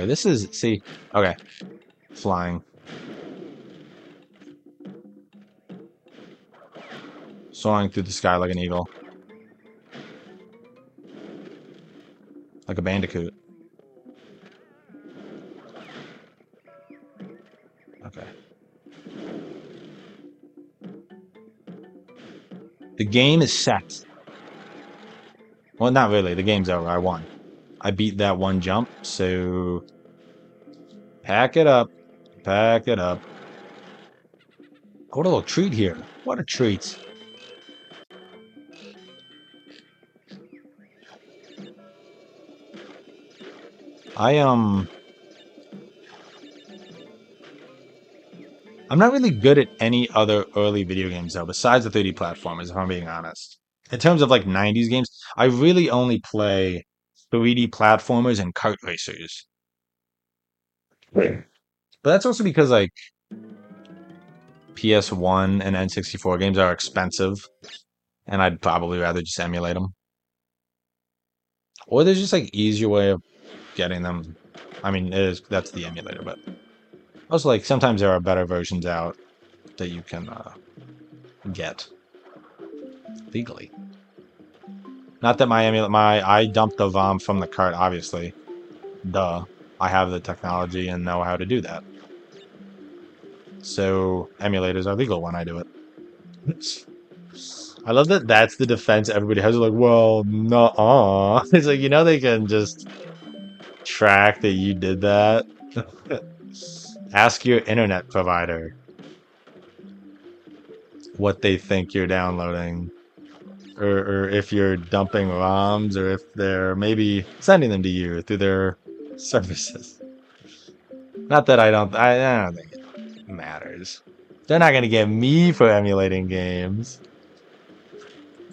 longer. This is, see, okay, flying. Soaring through the sky like an eagle. Like a Bandicoot. Okay. The game is set. Well, not really. The game's over. I won. I beat that one jump, so pack it up. Pack it up. What a little treat here. What a treat. I'm not really good at any other early video games though, besides the 3D platformers, if I'm being honest. In terms of like 90s games, I really only play 3D platformers and kart racers. But that's also because like PS1 and N64 games are expensive, and I'd probably rather just emulate them. Or there's just like easier way of getting them. I mean, that's the emulator, but also like sometimes there are better versions out that you can get legally. Not that I dumped the ROM from the cart, obviously. Duh. I have the technology and know how to do that. So emulators are legal when I do it. I love that that's the defense everybody has. Like, well, no, it's like, they can just track that you did that. Ask your internet provider what they think you're downloading. Or if you're dumping ROMs, or if they're maybe sending them to you through their services. Not that I don't think it matters. They're not going to get me for emulating games.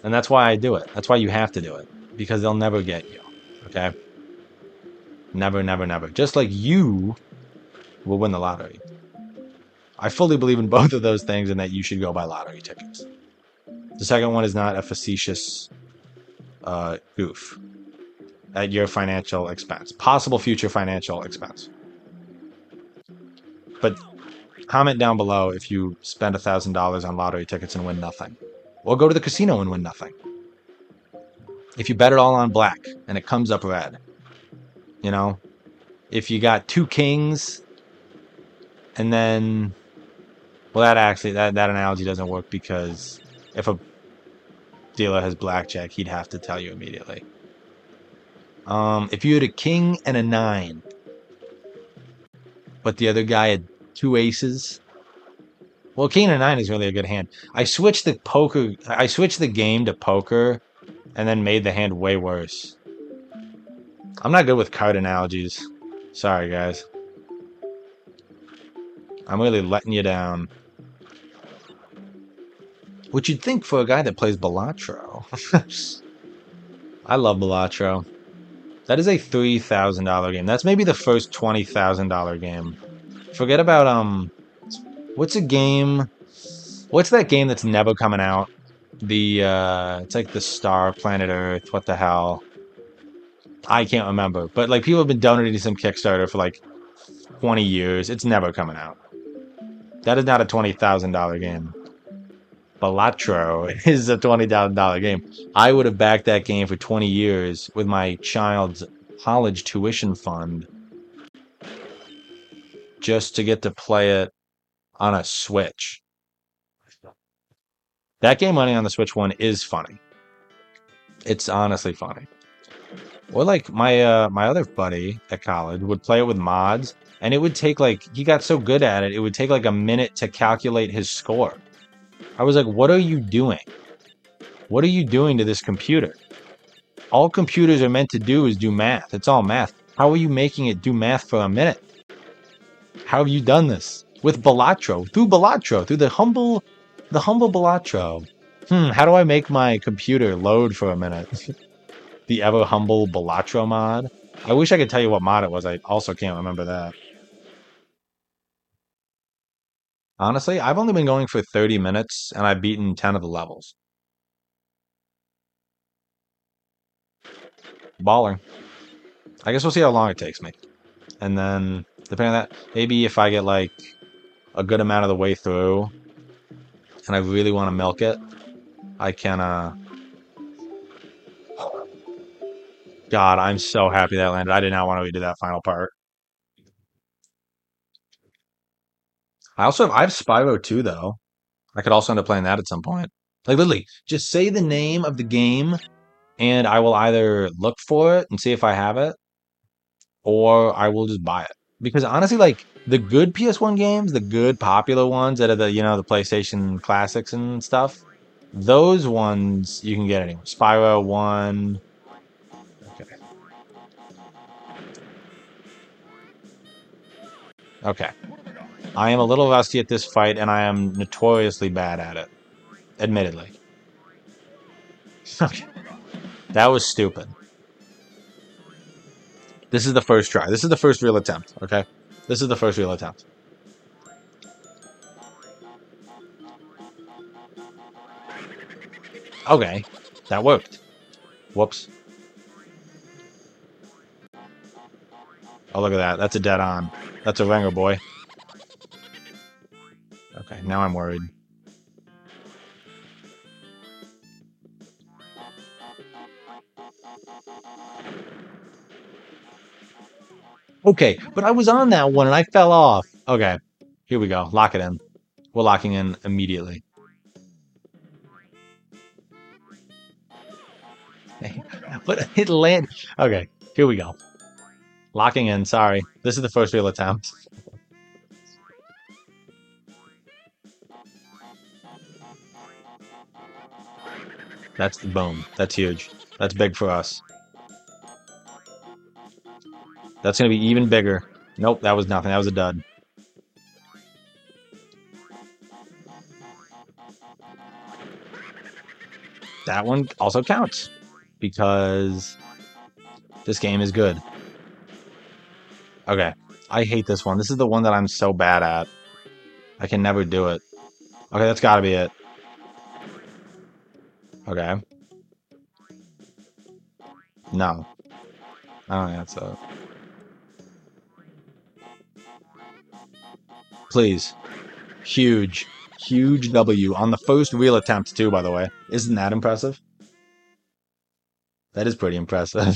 And that's why I do it. That's why you have to do it. Because they'll never get you. Okay? Never, never, never. Just like you will win the lottery. I fully believe in both of those things and that you should go buy lottery tickets. The second one is not a facetious goof at your financial expense. Possible future financial expense. But comment down below if you spend $1,000 on lottery tickets and win nothing. Or go to the casino and win nothing. If you bet it all on black and it comes up red. If you got two kings and then... Well, that analogy doesn't work because if a dealer has blackjack, he'd have to tell you immediately. If you had a king and a 9, but the other guy had 2 aces... Well, king and a 9 is really a good hand. I switched the game to poker and then made the hand way worse. I'm not good with card analogies. Sorry, guys. I'm really letting you down. Which you'd think for a guy that plays Balatro. I love Balatro. That is a $3,000 game. That's maybe the first $20,000 game. Forget about, what's a game... What's that game that's never coming out? It's like the Star Planet Earth. What the hell? I can't remember. But, like, people have been donating to some Kickstarter for, like, 20 years. It's never coming out. That is not a $20,000 game. Balatro is a $20,000 game. I would have backed that game for 20 years with my child's college tuition fund just to get to play it on a Switch. That game running on the Switch one is funny. It's honestly funny. Or like my other buddy at college would play it with mods, and it would take he got so good at it, it would take like a minute to calculate his score. I was like, what are you doing? What are you doing to this computer? All computers are meant to do is do math. It's all math. How are you making it do math for a minute? How have you done this? With Balatro. Through the humble Balatro. How do I make my computer load for a minute? The ever humble Balatro mod. I wish I could tell you what mod it was. I also can't remember that. Honestly, I've only been going for 30 minutes, and I've beaten 10 of the levels. Baller. I guess we'll see how long it takes me. And then, depending on that, maybe if I get like a good amount of the way through and I really want to milk it, I can, God, I'm so happy that landed. I did not want to redo that final part. I have Spyro 2 though. I could also end up playing that at some point. Like literally, just say the name of the game and I will either look for it and see if I have it, or I will just buy it. Because honestly, like the good PS1 games, the good popular ones that are the PlayStation classics and stuff, those ones you can get anywhere. Spyro 1. Okay. Okay. I am a little rusty at this fight, and I am notoriously bad at it. Admittedly. Okay. That was stupid. This is the first try. This is the first real attempt, okay? This is the first real attempt. Okay. That worked. Whoops. Oh, look at that. That's a dead on. That's a ringer, boy. Okay, now I'm worried. Okay, but I was on that one and I fell off. Okay, here we go. Lock it in. We're locking in immediately. But it landed. Okay, here we go. Locking in. Sorry. This is the first real attempt. That's the boom. That's huge. That's big for us. That's going to be even bigger. Nope, that was nothing. That was a dud. That one also counts because this game is good. Okay, I hate this one. This is the one that I'm so bad at. I can never do it. Okay, that's got to be it. Okay. No. I don't think that's it. Please. Huge. Huge W on the first real attempt, too, by the way. Isn't that impressive? That is pretty impressive.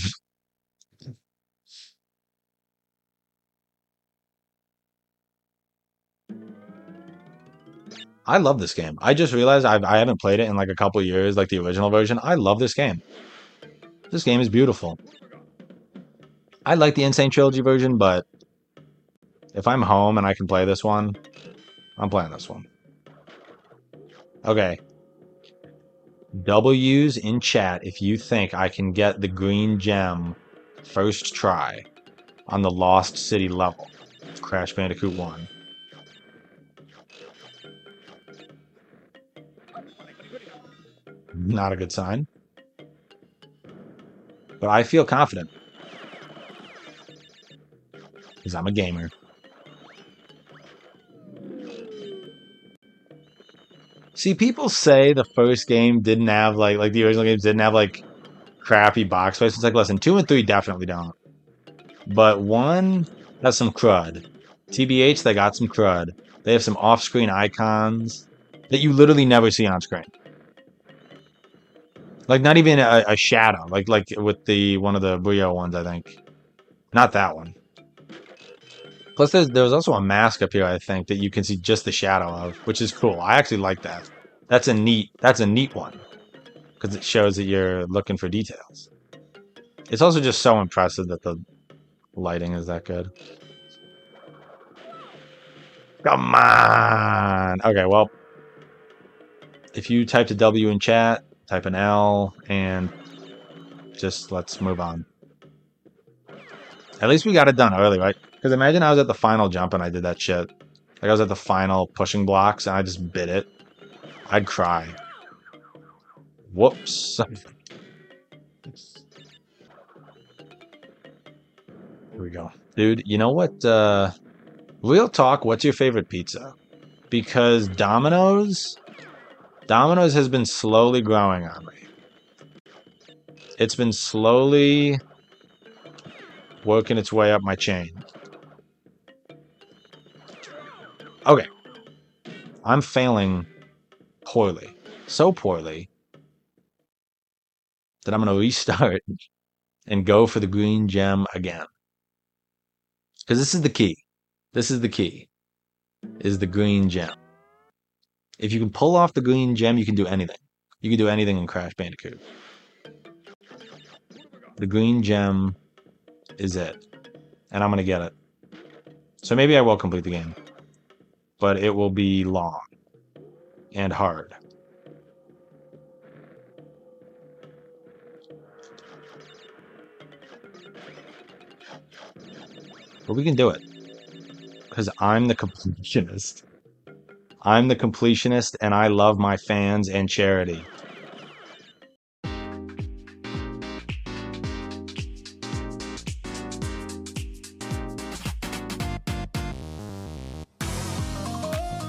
I love this game. I just realized I haven't played it in like a couple years, like the original version. I love this game. This game is beautiful. I like the Insane Trilogy version, but if I'm home and I can play this one, I'm playing this one. Okay. W's in chat if you think I can get the green gem first try on the Lost City level. Crash Bandicoot 1. Not a good sign. But I feel confident. Because I'm a gamer. See, people say the first game didn't have like the original games didn't have like crappy box fights. It's like, listen, 2 and 3 definitely don't. But 1 has some crud. TBH, they got some crud. They have some off-screen icons that you literally never see on screen. Like not even a shadow. Like with the one of the Brio ones, I think. Not that one. Plus, there's also a mask up here, I think, that you can see just the shadow of, which is cool. I actually like that. That's a neat one because it shows that you're looking for details. It's also just so impressive that the lighting is that good. Come on. Okay, well, if you typed a W in chat, type an L, and just let's move on. At least we got it done early, right? Because imagine I was at the final jump and I did that shit. Like I was at the final pushing blocks and I just bit it. I'd cry. Whoops. Here we go. Dude, you know what? Real talk, what's your favorite pizza? Because Domino's has been slowly growing on me. It's been slowly working its way up my chain. Okay, I'm failing poorly. So poorly that I'm going to restart and go for the green gem again. Because this is the key. This is the key, is the green gem. If you can pull off the green gem, you can do anything. You can do anything in Crash Bandicoot. The green gem is it. And I'm going to get it. So maybe I will complete the game. But it will be long and hard. But we can do it. Because I'm the completionist. I'm the completionist and I love my fans and charity.